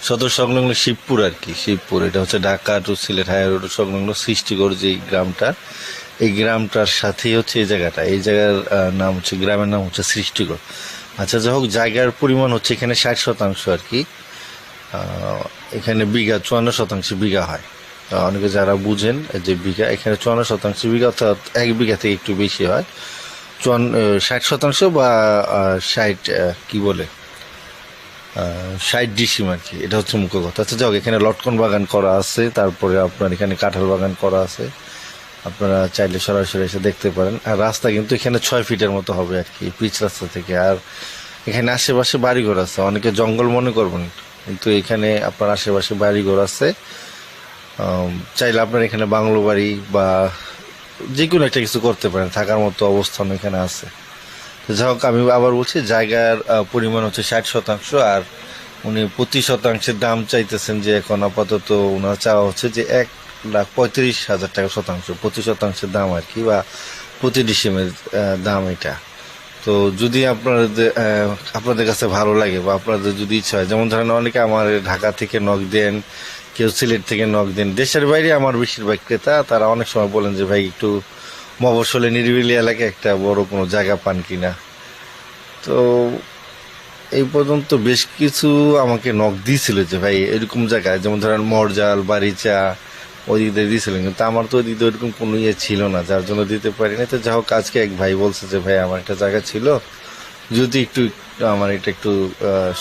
সদর সংলগ্ন শিবপুর আর কি। শিবপুর এটা হচ্ছে Dhaka to Sylhet high road সংলগ্ন সৃষ্টিগড় যে গ্রামটা, এই গ্রামটার সাথেই হচ্ছে এই জায়গাটা। এই জায়গার নাম হচ্ছে, গ্রামের নাম হচ্ছে সৃষ্টিগড়। আচ্ছা, যাই হোক, জায়গার পরিমাণ হচ্ছে এখানে 60% আর কি। এখানে বিঘা 54% বিঘা হয়। অনেকে যারা বুঝেন যে বিঘা, এখানে 54% বিঘা, অর্থাৎ 1 বিঘা থেকে একটু বেশি হয়। 60% বা 60 কি বলে 60 ডিসিম আর কি, এটা হচ্ছে মুখ্য কথা। আচ্ছা যাও, এখানে লটকন বাগান করা আছে, তারপরে আপনার এখানে কাঁঠাল বাগান করা আছে, আপনারা চাইলে সরাসরি এসে দেখতে পারেন। আর রাস্তা কিন্তু এখানে 6 ফিটের মতো হবে আর কি, পিচ রাস্তা থেকে। আর এখানে আশেপাশে বাড়িঘর আছে, অনেকে জঙ্গল মনে করবেন, কিন্তু এখানে আপনার আশেপাশে বাড়িঘর আছে। চাইলে আপনার এখানে বাংলো বাড়ি বা যে কোনো একটা কিছু করতে পারেন, থাকার মতো অবস্থান এখানে আছে। যাই হোক, আমি আবার বলছি, জায়গার পরিমাণ হচ্ছে 60%। আর উনি প্রতি শতাংশের দাম চাইতেছেন যে এখন আপাতত ওনার চাওয়া হচ্ছে যে 1,35,000 টাকা শতাংশ, প্রতি শতাংশের দাম আর কি, বা প্রতি ডিসিমের দাম এটা। তো যদি আপনাদের কাছে ভালো লাগে বা আপনাদের যদি ইচ্ছা হয়, যেমন ধরেন অনেকে আমার ঢাকা থেকে নক দেন, কেউ সিলেট থেকে নক দেন, দেশের বাইরে আমার বেশিরভাগ ক্রেতা, তারা অনেক সময় বলেন যে ভাই একটু মফস্বলে নিরিবিলি এলাকায় একটা বড় কোনো জায়গা পান কিনা। তো এই পর্যন্ত বেশ কিছু আমাকে নক দিয়েছিল যে ভাই এরকম জায়গায়, যেমন ধরেন মরজাল, বারিচা, ওই দিক দিয়ে দিয়েছিলেন, কিন্তু আমার তো ওই দিক দিয়ে ওইরকম কোনো ইয়ে ছিল না, যার জন্য দিতে পারিনি। তো যাই হোক, আজকে এক ভাই বলছে যে ভাই আমার একটা জায়গা ছিল, যদি একটু আমার এটা একটু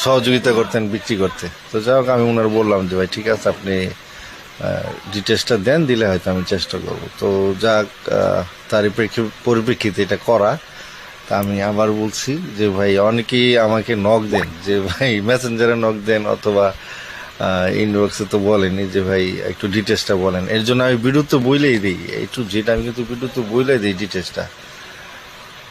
সহযোগিতা করতেন বিক্রি করতে। তো যাই হোক, আমি ওনার বললাম যে ভাই ঠিক আছে, আপনি ডিটেলসটা দেন, দিলে হয়তো আমি চেষ্টা করব। তো যাক, তারই পরিপ্রেক্ষিতে এটা করা। তা আমি আবার বলছি যে ভাই, অনেকেই আমাকে নক দেন যে ভাই, মেসেঞ্জারে নক দেন অথবা ইনবক্সে তো বলেনি যে ভাই একটু ডিটেলসটা বলেন। এর জন্য আমি ভিডিওতে বইলেই দিই, একটু যেটা আমি কিন্তু ভিডিওতে বইলেই দিই ডিটেলসটা।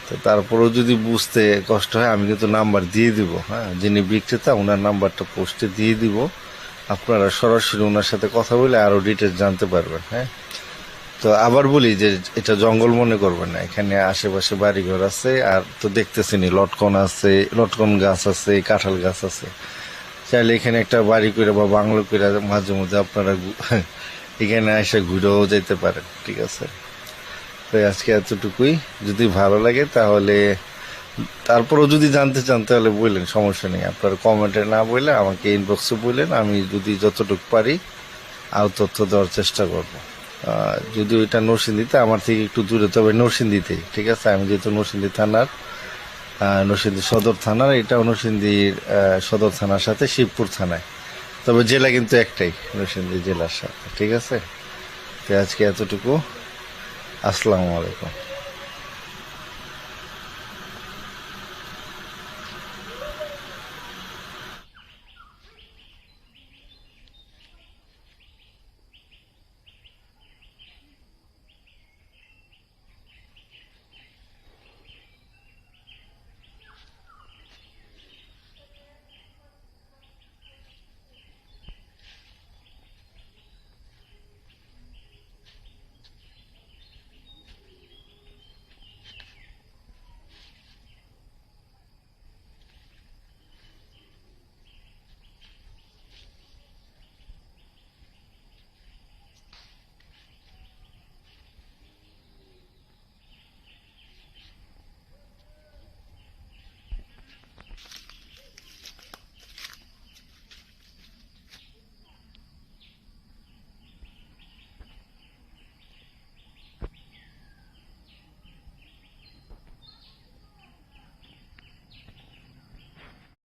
তো তারপরেও যদি বুঝতে কষ্ট হয়, আমি কিন্তু নাম্বার দিয়ে দিব। হ্যাঁ, যিনি বিক্রেতা ওনার নাম্বারটা পোস্টে দিয়ে দিব, আপনারা সরাসরি ওনার সাথে কথা বলে আরও ডিটেলস জানতে পারবেন। হ্যাঁ, তো আবার বলি যে এটা জঙ্গল মনে করবেন না, এখানে আশেপাশে বাড়িঘর আছে। আর তো দেখতেছেনি লটকন আছে, লটকন গাছ আছে, কাঁঠাল গাছ আছে। চাইলে এখানে একটা বাড়ি করে বা বাংলো করে মাঝে মধ্যে আপনারা এখানে এসে ঘুরেও যেতে পারেন। ঠিক আছে, তো আজকে এতটুকুই। যদি ভালো লাগে তাহলে, তারপরেও যদি জানতে চান তাহলে বললেন, সমস্যা নেই। আপনার কমেন্টে না বললে আমাকে ইনবক্সে বললেন, আমি যদি যতটুকু পারি আরও তথ্য দেওয়ার চেষ্টা করব। যদি ওইটা নরসিংদীতে, আমার থেকে একটু দূরে, তবে নরসিংদীতেই। ঠিক আছে, আমি যেহেতু নরসিংদী থানার, নরসিংদী সদর থানার, এটাও নরসিংদীর সদর থানার সাথে শিবপুর থানায়, তবে জেলা কিন্তু একটাই, নরসিংদী জেলার সাথে। ঠিক আছে, তো আজকে এতটুকু। আসসালামু আলাইকুম।